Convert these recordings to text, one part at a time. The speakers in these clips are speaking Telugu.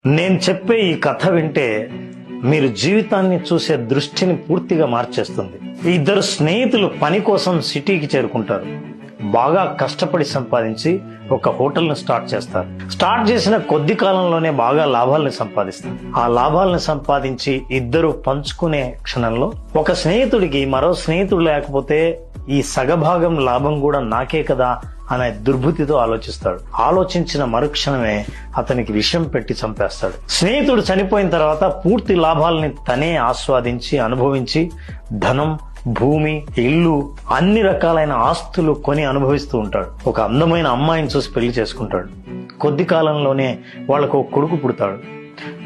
నేను చెప్పే ఈ కథ వింటే మీరు జీవితాన్ని చూసే దృష్టిని పూర్తిగా మార్చేస్తుంది. ఇద్దరు స్నేహితులు పని కోసం సిటీకి చేరుకుంటారు. బాగా కష్టపడి సంపాదించి ఒక హోటల్ని స్టార్ట్ చేస్తారు. స్టార్ట్ చేసిన కొద్ది కాలంలోనే బాగా లాభాలను సంపాదిస్తారు. ఆ లాభాలను సంపాదించి ఇద్దరు పంచుకునే క్షణంలో ఒక స్నేహితుడికి మరో స్నేహితుడు లేకపోతే ఈ సగభాగం లాభం కూడా నాకే కదా అనే దుర్బుద్ధితో ఆలోచిస్తాడు. ఆలోచించిన మరుక్షణమే అతనికి విషం పెట్టి చంపేస్తాడు. స్నేహితుడు చనిపోయిన తర్వాత పూర్తి లాభాలని తనే ఆస్వాదించి అనుభవించి ధనం, భూమి, ఇల్లు, అన్ని రకాలైన ఆస్తులు కొని అనుభవిస్తూ ఉంటాడు. ఒక అందమైన అమ్మాయిని చూసి పెళ్లి చేసుకుంటాడు. కొద్ది కాలంలోనే వాళ్లకు ఒక కొడుకు పుడతాడు.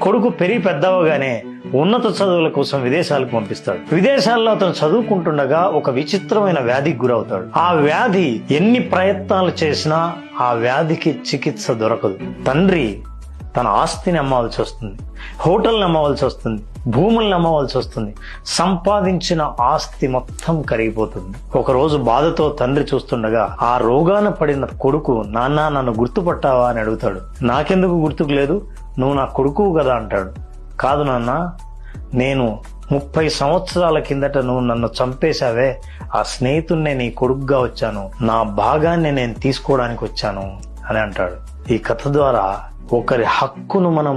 కొడుకు పెరిగి పెద్దవగానే ఉన్నత చదువుల కోసం విదేశాలకు పంపిస్తాడు. విదేశాల్లో అతను చదువుకుంటుండగా ఒక విచిత్రమైన వ్యాధికి గురవుతాడు. ఆ వ్యాధి ఎన్ని ప్రయత్నాలు చేసినా ఆ వ్యాధికి చికిత్స దొరకదు. తండ్రి తన ఆస్తిని అమ్మవలసి వస్తుంది, హోటల్ని అమ్మవలసి వస్తుంది, భూముల్ని అమ్మవలసి వస్తుంది. సంపాదించిన ఆస్తి మొత్తం కరిగిపోతుంది. ఒకరోజు బాధతో తండ్రి చూస్తుండగా ఆ రోగాన పడిన కొడుకు, నాన్న నన్ను గుర్తుపట్టావా అని అడుగుతాడు. నాకెందుకు గుర్తుకు లేదు, నువ్వు నా కొడుకు కదా అంటాడు. కాదు నాన్న, నేను 30 సంవత్సరాల కిందట నువ్వు నన్ను చంపేశావే, ఆ స్నేహితున్నే నీ కొడుకుగా వచ్చాను, నా భాగాన్ని నేను తీసుకోవడానికి వచ్చాను అని అంటాడు. ఈ కథ ద్వారా ఒకరి హక్కును మనం